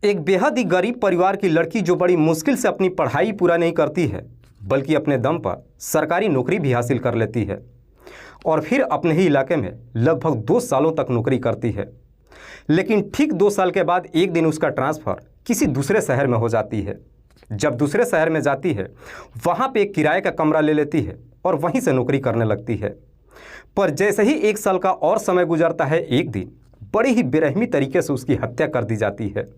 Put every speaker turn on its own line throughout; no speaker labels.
एक बेहद ही गरीब परिवार की लड़की जो बड़ी मुश्किल से अपनी पढ़ाई पूरा नहीं करती है, बल्कि अपने दम पर सरकारी नौकरी भी हासिल कर लेती है और फिर अपने ही इलाके में लगभग 2 सालों तक नौकरी करती है। लेकिन ठीक 2 साल के बाद एक दिन उसका ट्रांसफ़र किसी दूसरे शहर में हो जाती है। जब दूसरे शहर में जाती है, वहाँ पे एक किराए का कमरा ले लेती है और वहीं से नौकरी करने लगती है। पर जैसे ही 1 साल का और समय गुजरता है, एक दिन बड़ी ही बेरहमी तरीके से उसकी हत्या कर दी जाती है।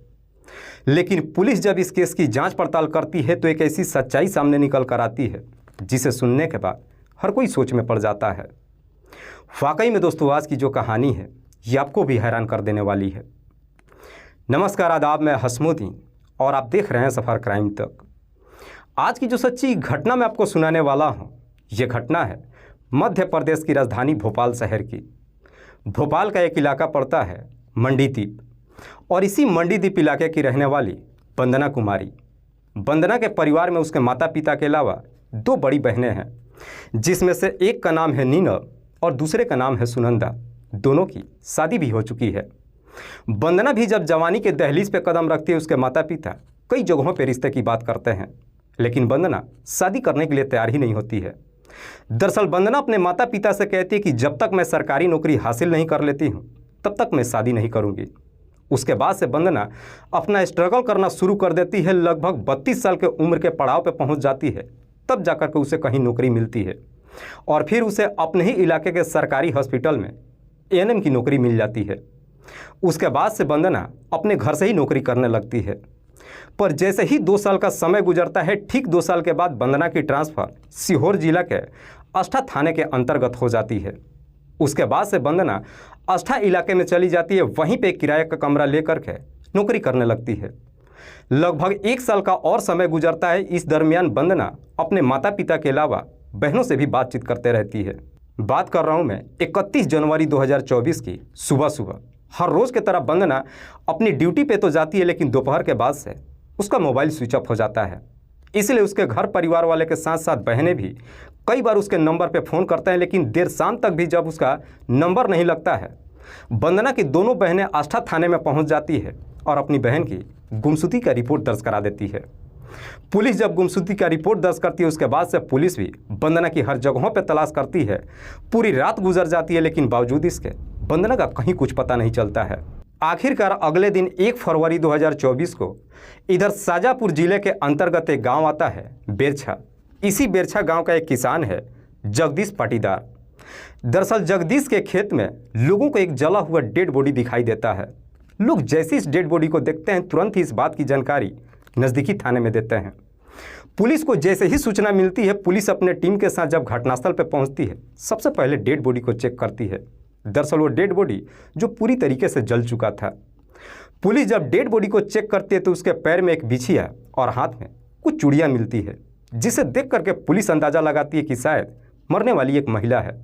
लेकिन पुलिस जब इस केस की जांच पड़ताल करती है तो एक ऐसी सच्चाई सामने निकल कर आती है जिसे सुनने के बाद हर कोई सोच में पड़ जाता है। वाकई में दोस्तों, आज की जो कहानी है ये आपको भी हैरान कर देने वाली है। नमस्कार, आदाब, मैं हसमुद्दीन और आप देख रहे हैं सफ़र क्राइम तक। आज की जो सच्ची घटना मैं आपको सुनाने वाला हूँ, ये घटना है मध्य प्रदेश की राजधानी भोपाल शहर की। भोपाल का एक इलाका पड़ता है मंडीदीप और इसी मंडीदीप इलाके की रहने वाली वंदना कुमारी। वंदना के परिवार में उसके माता पिता के अलावा 2 बड़ी बहनें हैं, जिसमें से एक का नाम है नीनव और दूसरे का नाम है सुनंदा। दोनों की शादी भी हो चुकी है। वंदना भी जब जवानी के दहलीज पे कदम रखती है, उसके माता पिता कई जगहों पे रिश्ते की बात करते हैं, लेकिन वंदना शादी करने के लिए तैयार ही नहीं होती है। दरअसल वंदना अपने माता पिता से कहती है कि जब तक मैं सरकारी नौकरी हासिल नहीं कर लेती हूँ तब तक मैं शादी नहीं करूँगी। उसके बाद से वंदना अपना स्ट्रगल करना शुरू कर देती है। लगभग 32 साल के उम्र के पड़ाव पे पहुंच जाती है, तब जाकर के उसे कहीं नौकरी मिलती है और फिर उसे अपने ही इलाके के सरकारी हॉस्पिटल में एएनएम की नौकरी मिल जाती है। उसके बाद से वंदना अपने घर से ही नौकरी करने लगती है। पर जैसे ही 2 साल का समय गुजरता है, ठीक 2 साल के बाद वंदना की ट्रांसफ़र सीहोर जिला के अष्टा थाने के अंतर्गत हो जाती है। उसके बाद से वंदना अष्टा इलाके में चली जाती है, वहीं पे किराए का कमरा लेकर के नौकरी करने लगती है। लगभग 1 साल का और समय गुजरता है। इस दरमियान वंदना अपने माता पिता के अलावा बहनों से भी बातचीत करते रहती है। बात कर रहा हूँ मैं 31 जनवरी 2024 की सुबह सुबह। हर रोज़ की तरह वंदना अपनी ड्यूटी पे तो जाती है, लेकिन दोपहर के बाद से उसका मोबाइल स्विच ऑफ हो जाता है। इसलिए उसके घर परिवार वाले के साथ साथ बहनें भी कई बार उसके नंबर पे फ़ोन करते हैं, लेकिन देर शाम तक भी जब उसका नंबर नहीं लगता है, वंदना की दोनों बहनें आष्टा थाने में पहुंच जाती है और अपनी बहन की गुमशुदगी का रिपोर्ट दर्ज करा देती है। पुलिस जब गुमशुदगी का रिपोर्ट दर्ज करती है, उसके बाद से पुलिस भी वंदना की हर जगहों पर तलाश करती है। पूरी रात गुजर जाती है, लेकिन बावजूद इसके वंदना का कहीं कुछ पता नहीं चलता है। आखिरकार अगले दिन 1 फरवरी 2024 को इधर शाजापुर जिले के अंतर्गत एक गांव आता है बेरछा। इसी बेरछा गांव का एक किसान है जगदीश पाटीदार। दरअसल जगदीश के खेत में लोगों को एक जला हुआ डेड बॉडी दिखाई देता है। लोग जैसे इस डेड बॉडी को देखते हैं, तुरंत ही इस बात की जानकारी नज़दीकी थाने में देते हैं। पुलिस को जैसे ही सूचना मिलती है, पुलिस अपने टीम के साथ जब घटनास्थल पर पहुंचती है, सबसे पहले डेड बॉडी को चेक करती है। दरअसल वो डेड बॉडी जो पूरी तरीके से जल चुका था। पुलिस जब डेड बॉडी को चेक करती है तो उसके पैर में एक बिछिया और हाथ में कुछ चूड़ियाँ मिलती है, जिसे देख करके पुलिस अंदाज़ा लगाती है कि शायद मरने वाली एक महिला है।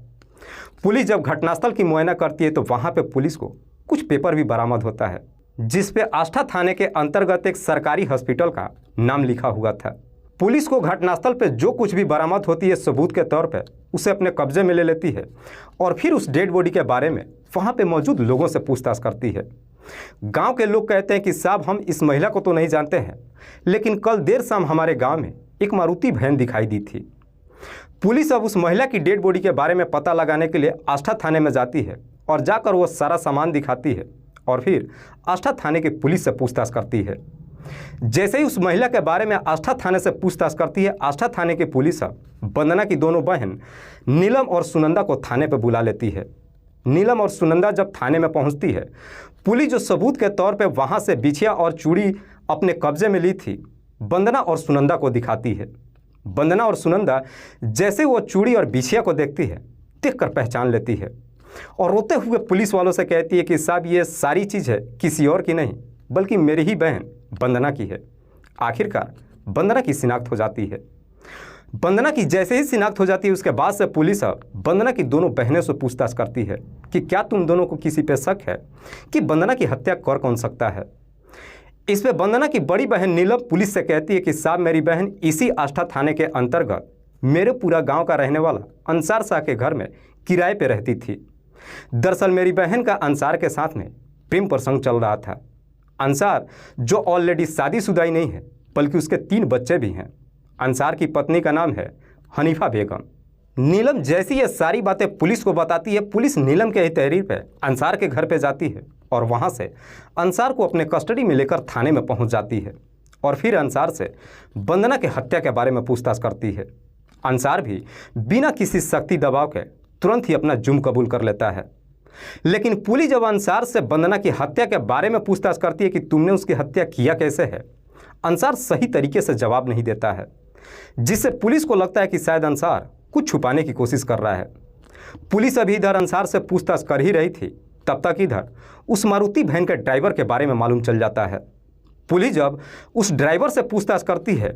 पुलिस जब घटनास्थल की मुआयना करती है तो वहाँ पे पुलिस को कुछ पेपर भी बरामद होता है, जिस पे आष्टा थाने के अंतर्गत एक सरकारी हॉस्पिटल का नाम लिखा हुआ था। पुलिस को घटनास्थल पे जो कुछ भी बरामद होती है, सबूत के तौर पे उसे अपने कब्जे में ले लेती है और फिर उस डेड बॉडी के बारे में वहाँ पे मौजूद लोगों से पूछताछ करती है। गांव के लोग कहते हैं कि साहब, हम इस महिला को तो नहीं जानते हैं, लेकिन कल देर शाम हमारे गांव में एक मारुति वैन दिखाई दी थी। पुलिस अब उस महिला की डेड बॉडी के बारे में पता लगाने के लिए आष्टा थाने में जाती है और जाकर वो सारा सामान दिखाती है और फिर आष्टा थाने की पुलिस से पूछताछ करती है। जैसे ही उस महिला के बारे में आष्टा थाने से पूछताछ करती है, आष्टा थाने की पुलिस अब वंदना की दोनों बहन नीलम और सुनंदा को थाने पर बुला लेती है। नीलम और सुनंदा जब थाने में पहुंचती है, पुलिस जो सबूत के तौर पे वहां से बिछिया और चूड़ी अपने कब्जे में ली थी, वंदना और सुनंदा को दिखाती है। वंदना और सुनंदा जैसे वो चूड़ी और बिछिया को देखती है, देखकर पहचान लेती है और रोते हुए पुलिस वालों से कहती है कि साहब, ये सारी चीज़ है किसी और की नहीं, बल्कि मेरी ही बहन वंदना की है। आखिरकार वंदना की शिनाख्त हो जाती है। वंदना की जैसे ही शिनाख्त हो जाती है, उसके बाद से पुलिस अब वंदना की दोनों बहनों से पूछताछ करती है कि क्या तुम दोनों को किसी पे शक है कि वंदना की हत्या कर कौन सकता है। इस पे वंदना की बड़ी बहन नीलम पुलिस से कहती है कि साहब, मेरी बहन इसी आष्टा थाने के अंतर्गत मेरे पूरा गांव का रहने वाला अंसार शाह के घर में किराए पे रहती थी। दरअसल मेरी बहन का अंसार के साथ में प्रेम प्रसंग चल रहा था अंसार जो ऑलरेडी शादीशुदा ही नहीं है बल्कि उसके 3 बच्चे भी हैं। अंसार की पत्नी का नाम है हनीफा बेगम। नीलम जैसी ये सारी बातें पुलिस को बताती है, पुलिस नीलम के ही तहरीर पे अंसार के घर पे जाती है और वहाँ से अंसार को अपने कस्टडी में लेकर थाने में पहुँच जाती है और फिर अंसार से वंदना की हत्या के बारे में पूछताछ करती है। अंसार भी बिना किसी सख्ती दबाव के तुरंत ही अपना जुर्म कबूल कर लेता है। लेकिन पुलिस जब अंसार से वंदना की हत्या के बारे में पूछताछ करती है कि तुमने उसकी हत्या किया कैसे है, अंसार सही तरीके से जवाब नहीं देता है, जिससे पुलिस को लगता है कि शायद अंसार कुछ छुपाने की कोशिश कर रहा है। पुलिस अभी इधर अंसार से पूछताछ कर ही रही थी, तब तक इधर उस मारुति वैन के ड्राइवर के बारे में मालूम चल जाता है। पुलिस जब उस ड्राइवर से पूछताछ करती है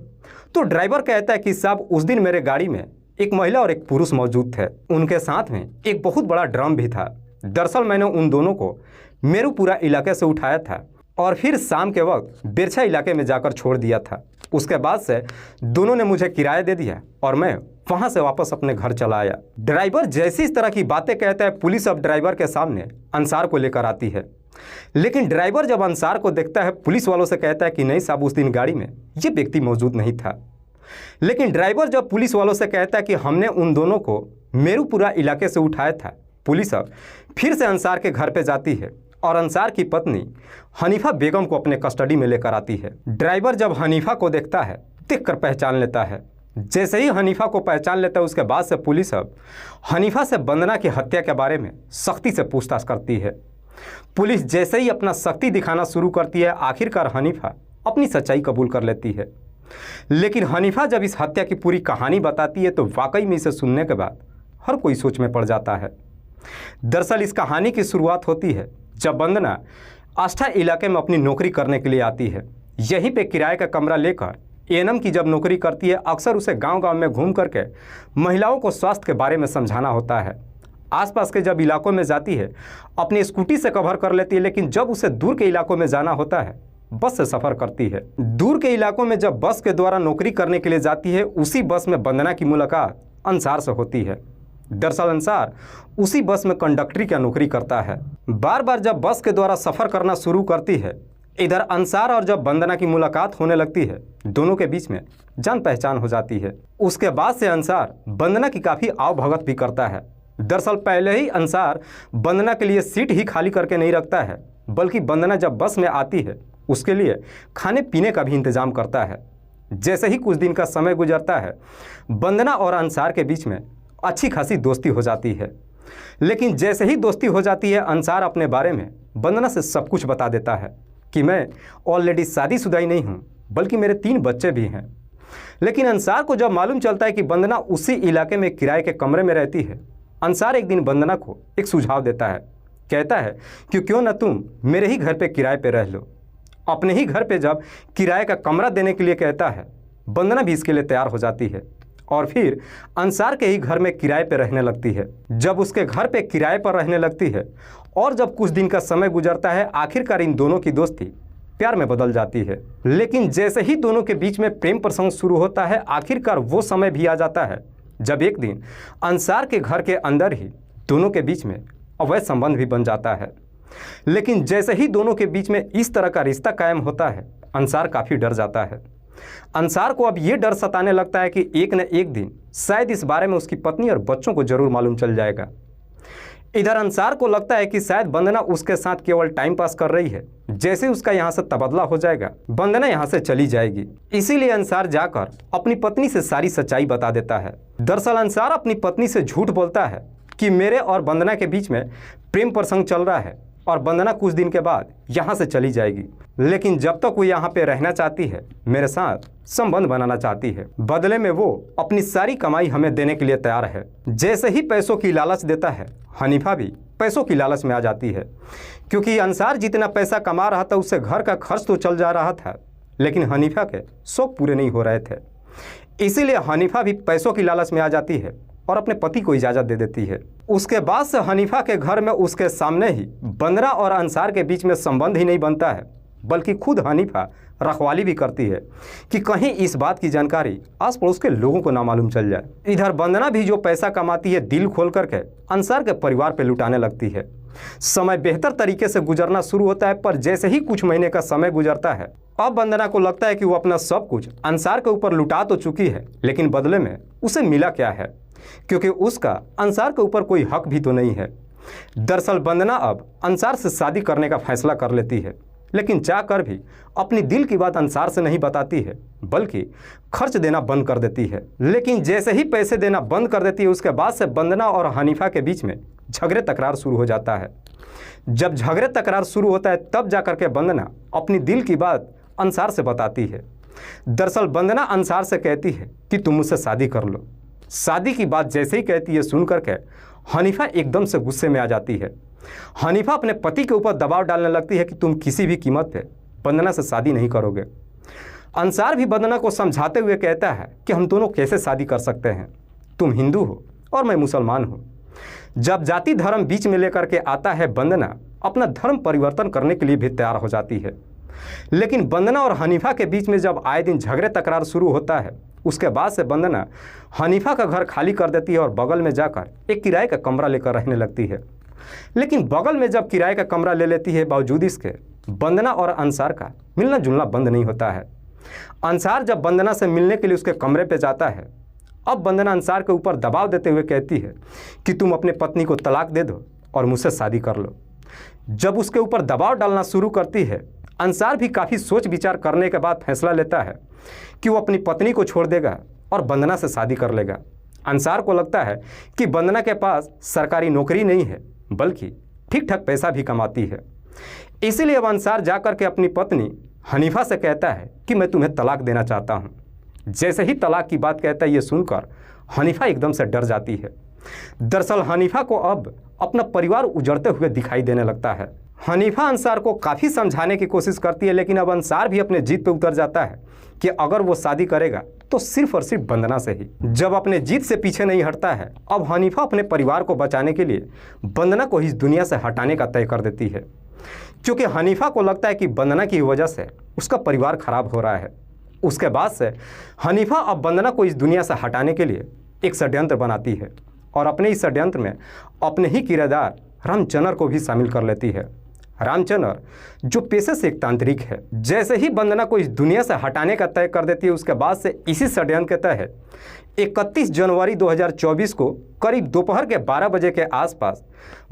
तो ड्राइवर कहता है कि साहब उस दिन मेरे गाड़ी में एक महिला और एक पुरुष मौजूद थे, उनके साथ में एक बहुत बड़ा ड्रम भी था। दरअसल मैंने उन दोनों को मेरुपुरा इलाके से उठाया था और फिर शाम के वक्त बिरछा इलाके में जाकर छोड़ दिया था। उसके बाद से दोनों ने मुझे किराया दे दिया और मैं वहां से वापस अपने घर चला आया। ड्राइवर जैसी इस तरह की बातें कहता है, पुलिस अब ड्राइवर के सामने अंसार को लेकर आती है। लेकिन ड्राइवर जब अंसार को देखता है, पुलिस वालों से कहता है कि नहीं साहब, उस दिन गाड़ी में ये व्यक्ति मौजूद नहीं था। लेकिन ड्राइवर जब पुलिस वालों से कहता है कि हमने उन दोनों को मेरुपुरा इलाके से उठाया था, पुलिस अब फिर से अंसार के घर पे जाती है और अंसार की पत्नी हनीफा बेगम को अपने कस्टडी में लेकर आती है। ड्राइवर जब हनीफा को देखता है, देखकर पहचान लेता है। जैसे ही हनीफा को पहचान लेता है, उसके बाद से पुलिस अब हनीफा से वंदना की हत्या के बारे में सख्ती से पूछताछ करती है। पुलिस जैसे ही अपना सख्ती दिखाना शुरू करती है, आखिरकार हनीफा अपनी सच्चाई कबूल कर लेती है। लेकिन हनीफा जब इस हत्या की पूरी कहानी बताती है तो वाकई में इसे सुनने के बाद हर कोई सोच में पड़ जाता है। दरअसल इस कहानी की शुरुआत होती है जब वंदना आष्ठा इलाके में अपनी नौकरी करने के लिए आती है। यहीं पे किराए का कमरा लेकर एएनएम की जब नौकरी करती है, अक्सर उसे गांव-गांव में घूम करके महिलाओं को स्वास्थ्य के बारे में समझाना होता है। आसपास के जब इलाकों में जाती है, अपनी स्कूटी से कवर कर लेती है, लेकिन जब उसे दूर के इलाकों में जाना होता है, बस से सफ़र करती है। दूर के इलाकों में जब बस के द्वारा नौकरी करने के लिए जाती है, उसी बस में वंदना की मुलाकात अंसार से होती है। दरअसल अंसार उसी बस में कंडक्टरी की नौकरी करता है। बार बार जब बस के द्वारा सफ़र करना शुरू करती है, इधर अंसार और जब वंदना की मुलाकात होने लगती है, दोनों के बीच में जान पहचान हो जाती है। उसके बाद से अंसार वंदना की काफ़ी आवभगत भी करता है। दरअसल पहले ही अंसार वंदना के लिए सीट ही खाली करके नहीं रखता है, बल्कि वंदना जब बस में आती है उसके लिए खाने पीने का भी इंतज़ाम करता है। जैसे ही कुछ दिन का समय गुजरता है, वंदना और अंसार के बीच में अच्छी खासी दोस्ती हो जाती है। लेकिन जैसे ही दोस्ती हो जाती है, अंसार अपने बारे में वंदना से सब कुछ बता देता है कि मैं ऑलरेडी शादीशुदा ही नहीं हूँ बल्कि मेरे 3 बच्चे भी हैं। लेकिन अंसार को जब मालूम चलता है कि वंदना उसी इलाके में किराए के कमरे में रहती है, अंसार एक दिन वंदना को एक सुझाव देता है। कहता है कि क्यों ना तुम मेरे ही घर पे किराए पे रह लो। अपने ही घर पे जब किराए का कमरा देने के लिए कहता है, वंदना भी इसके लिए तैयार हो जाती है और फिर अंसार के ही घर में किराए पे रहने लगती है। जब उसके घर पे किराए पर रहने लगती है और जब कुछ दिन का समय गुजरता है, आखिरकार इन दोनों की दोस्ती प्यार में बदल जाती है। लेकिन जैसे ही दोनों के बीच में प्रेम प्रसंग शुरू होता है, आखिरकार वो समय भी आ जाता है जब एक दिन अंसार के घर के अंदर ही दोनों के बीच में अवैध संबंध भी बन जाता है। लेकिन जैसे ही दोनों के बीच में इस तरह का रिश्ता कायम होता है, अंसार काफ़ी डर जाता है। अंसार को अब ये डर सताने लगता है कि एक न एक दिन शायद इस बारे में उसकी पत्नी और बच्चों को जरूर मालूम चल जाएगा। इधर अंसार को लगता है कि शायद वंदना उसके साथ केवल टाइम पास कर रही है। जैसे उसका यहाँ से तबादला हो जाएगा, वंदना यहाँ से चली जाएगी। इसीलिए अंसार जाकर अपनी पत्नी से सारी सच्चाई बता देता है। दरअसल अंसार अपनी पत्नी से झूठ बोलता है कि मेरे और वंदना के बीच में प्रेम प्रसंग चल रहा है और वंदना कुछ दिन के बाद यहाँ से चली जाएगी। लेकिन जब तक वो यहाँ पे रहना चाहती है, मेरे साथ संबंध बनाना चाहती है, बदले में वो अपनी सारी कमाई हमें देने के लिए तैयार है। जैसे ही पैसों की लालच देता है, हनीफा भी पैसों की लालच में आ जाती है, क्योंकि अंसार जितना पैसा कमा रहा था उससे घर का खर्च तो चल जा रहा था, लेकिन हनीफा के शौक पूरे नहीं हो रहे थे। इसीलिए हनीफा भी पैसों की लालच में आ जाती है और अपने पति को इजाज़त दे देती है। उसके बाद से हनीफा के घर में उसके सामने ही वंदना और अंसार के बीच में संबंध ही नहीं बनता है, बल्कि खुद हनीफा रखवाली भी करती है कि कहीं इस बात की जानकारी आस पड़ोस के लोगों को ना मालूम चल जाए। इधर वंदना भी जो पैसा कमाती है, दिल खोल करके अंसार के परिवार पे लुटाने लगती है। समय बेहतर तरीके से गुजरना शुरू होता है, पर जैसे ही कुछ महीने का समय गुजरता है, अब वंदना को लगता है कि वो अपना सब कुछ अंसार के ऊपर लुटा तो चुकी है, लेकिन बदले में उसे मिला क्या है, क्योंकि उसका अंसार के ऊपर कोई हक भी तो नहीं है। दरअसल वंदना अब अंसार से शादी करने का फैसला कर लेती है, लेकिन चाहकर भी अपनी दिल की बात अंसार से नहीं बताती है, बल्कि खर्च देना बंद कर देती है। लेकिन जैसे ही पैसे देना बंद कर देती है, उसके बाद से वंदना और हनीफा के बीच में झगड़े तकरार शुरू हो जाता है। जब झगड़े तकरार शुरू होता है, तब जाकर के वंदना अपनी दिल की बात अंसार से बताती है। दरअसल वंदना अंसार से कहती है कि तुम मुझसे शादी कर लो। शादी की बात जैसे ही कहती है, सुन करके हनीफा एकदम से गुस्से में आ जाती है। हनीफा अपने पति के ऊपर दबाव डालने लगती है कि तुम किसी भी कीमत पे वंदना से शादी नहीं करोगे। अंसार भी वंदना को समझाते हुए कहता है कि हम दोनों कैसे शादी कर सकते हैं, तुम हिंदू हो और मैं मुसलमान हूँ। जब जाति धर्म बीच में लेकर के आता है, वंदना अपना धर्म परिवर्तन करने के लिए भी तैयार हो जाती है। लेकिन वंदना और हनीफा के बीच में जब आए दिन झगड़े तकरार शुरू होता है, उसके बाद से वंदना हनीफा का घर खाली कर देती है और बगल में जाकर एक किराए का कमरा लेकर रहने लगती है। लेकिन बगल में जब किराए का कमरा ले लेती है, बावजूद इसके वंदना और अंसार का मिलना जुलना बंद नहीं होता है। अंसार जब वंदना से मिलने के लिए उसके कमरे पे जाता है, अब वंदना अंसार के ऊपर दबाव देते हुए कहती है कि तुम अपने पत्नी को तलाक दे दो और मुझसे शादी कर लो। जब उसके ऊपर दबाव डालना शुरू करती है, अंसार भी काफ़ी सोच विचार करने के बाद फैसला लेता है कि वो अपनी पत्नी को छोड़ देगा और वंदना से शादी कर लेगा। अंसार को लगता है कि वंदना के पास सरकारी नौकरी नहीं है, बल्कि ठीक ठाक पैसा भी कमाती है। इसीलिए अब अंसार जाकर के अपनी पत्नी हनीफा से कहता है कि मैं तुम्हें तलाक देना चाहता हूँ। जैसे ही तलाक की बात कहता है, ये सुनकर हनीफा एकदम से डर जाती है। दरअसल हनीफा को अब अपना परिवार उजड़ते हुए दिखाई देने लगता है। हनीफा अंसार को काफ़ी समझाने की कोशिश करती है, लेकिन अब अंसार भी अपने जीत पे उतर जाता है कि अगर वो शादी करेगा तो सिर्फ और सिर्फ वंदना से ही। जब अपने जीत से पीछे नहीं हटता है, अब हनीफा अपने परिवार को बचाने के लिए वंदना को इस दुनिया से हटाने का तय कर देती है, क्योंकि हनीफा को लगता है कि वंदना की वजह से उसका परिवार खराब हो रहा है। उसके बाद से हनीफा अब वंदना को इस दुनिया से हटाने के लिए एक षड्यंत्र बनाती है और अपने इस षड्यंत्र में अपने ही किरदार रामचंद्र को भी शामिल कर लेती है। रामचंद्र जो पेशे से एक तांत्रिक है। जैसे ही वंदना को इस दुनिया से हटाने का तय कर देती है, उसके बाद से इसी षड्यंत्र के तहत 31 जनवरी 2024 को करीब दोपहर के 12 बजे के आसपास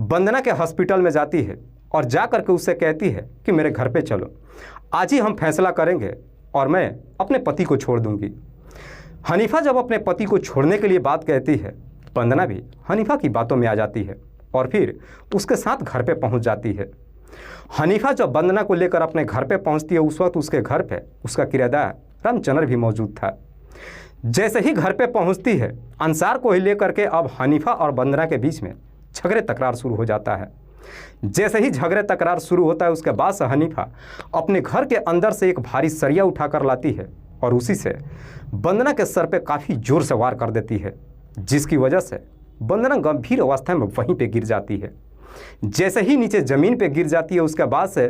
वंदना के हॉस्पिटल में जाती है और जा कर के उससे कहती है कि मेरे घर पे चलो, आज ही हम फैसला करेंगे और मैं अपने पति को छोड़ दूंगी। हनीफा जब अपने पति को छोड़ने के लिए बात कहती है, वंदना भी हनीफा की बातों में आ जाती है और फिर उसके साथ घर पे पहुंच जाती है। हनीफा जब वंदना को लेकर अपने घर पे पहुंचती है, उस वक्त उसके घर पे उसका किराएदार रामचंद्र भी मौजूद था। जैसे ही घर पे पहुंचती है, अंसार को ही लेकर के अब हनीफा और वंदना के बीच में झगड़े तकरार शुरू हो जाता है। जैसे ही झगड़े तकरार शुरू होता है, उसके बाद से हनीफा अपने घर के अंदर से एक भारी सरिया उठाकर लाती है और उसी से वंदना के सर पे काफ़ी जोर से वार कर देती है, जिसकी वजह से वंदना गंभीर अवस्था में वहीं पे गिर जाती है। जैसे ही नीचे ज़मीन पे गिर जाती है, उसके बाद से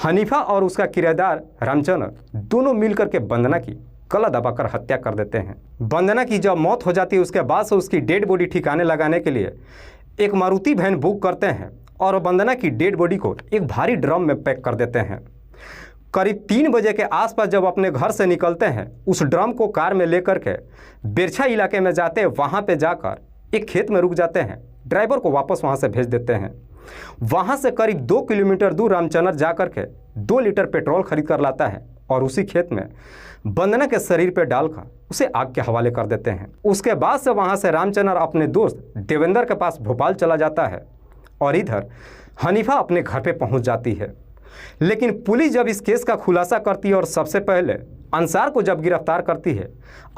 हनीफा और उसका किराएदार रामचंद्र दोनों मिलकर के वंदना की गला दबाकर हत्या कर देते हैं। वंदना की जब मौत हो जाती है, उसके बाद से उसकी डेड बॉडी ठिकाने लगाने के लिए एक मारुति वैन बुक करते हैं और वंदना की डेड बॉडी को एक भारी ड्रम में पैक कर देते हैं। करीब 3 बजे के आसपास जब अपने घर से निकलते हैं, उस ड्रम को कार में लेकर के बिरछा इलाके में जाते हैं। वहाँ पे जाकर एक खेत में रुक जाते हैं, ड्राइवर को वापस वहाँ से भेज देते हैं। वहाँ से करीब 2 किलोमीटर दूर रामचंद्र जाकर के 2 लीटर पेट्रोल खरीद कर लाता है और उसी खेत में वंदना के शरीर पर डालकर उसे आग के हवाले कर देते हैं। उसके बाद से वहाँ से रामचंद्र अपने दोस्त देवेंद्र के पास भोपाल चला जाता है और इधर हनीफा अपने घर पे पहुँच जाती है। लेकिन पुलिस जब इस केस का खुलासा करती है और सबसे पहले अंसार को जब गिरफ्तार करती है,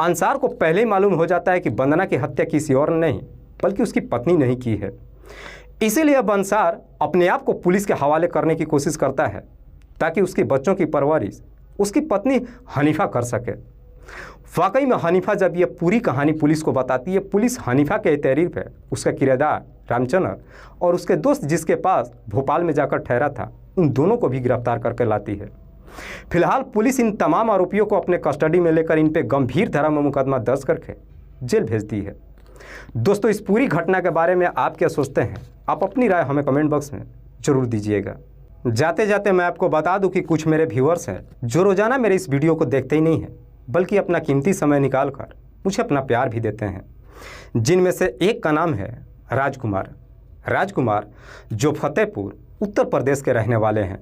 अंसार को पहले ही मालूम हो जाता है कि वंदना की हत्या किसी और ने नहीं बल्कि उसकी पत्नी ने ही की है। इसीलिए अब अंसार अपने आप को पुलिस के हवाले करने की कोशिश करता है ताकि उसके बच्चों की परवरिश उसकी पत्नी हनीफा कर सके। वाकई में हनीफा जब ये पूरी कहानी पुलिस को बताती है, पुलिस हनीफा के तहरीर पर उसका किराएदार रामचंद्र और उसके दोस्त जिसके पास भोपाल में जाकर ठहरा था, उन दोनों को भी गिरफ्तार करके लाती है। फिलहाल पुलिस इन तमाम आरोपियों को अपने कस्टडी में लेकर इन पे गंभीर धारा में मुकदमा दर्ज करके जेल भेजती है। दोस्तों, इस पूरी घटना के बारे में आप क्या सोचते हैं? आप अपनी राय हमें कमेंट बॉक्स में ज़रूर दीजिएगा। जाते जाते मैं आपको बता दूं कि कुछ मेरे व्यूअर्स हैं जो रोज़ाना मेरे इस वीडियो को देखते ही नहीं हैं, बल्कि अपना कीमती समय निकाल कर मुझे अपना प्यार भी देते हैं, जिनमें से एक का नाम है राजकुमार, जो फतेहपुर उत्तर प्रदेश के रहने वाले हैं।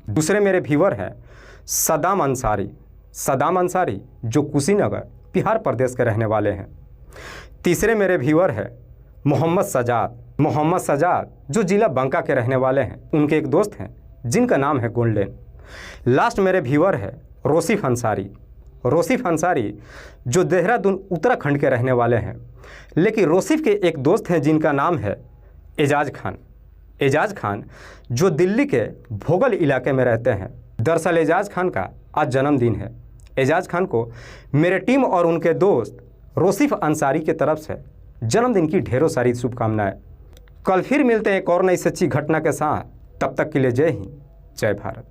दूसरे मेरे व्यूअर हैं सदाम अंसारी, जो कुशीनगर बिहार प्रदेश के रहने वाले हैं। तीसरे मेरे व्यूअर हैं मोहम्मद सजाद, जो जिला बांका के रहने वाले हैं। उनके एक दोस्त हैं जिनका नाम है गोल्डन। लास्ट मेरे व्यूअर है रोसिफ अंसारी, जो देहरादून उत्तराखंड के रहने वाले हैं। लेकिन रोसिफ के एक दोस्त हैं जिनका नाम है एजाज खान, जो दिल्ली के भोगल इलाके में रहते हैं। दरअसल एजाज खान का आज जन्मदिन है। एजाज खान को मेरे टीम और उनके दोस्त रोसिफ अंसारी की तरफ से जन्मदिन की ढेरों सारी शुभकामनाएं। कल फिर मिलते हैं एक और नई सच्ची घटना के साथ। तब तक के लिए जय हिंद, जय भारत।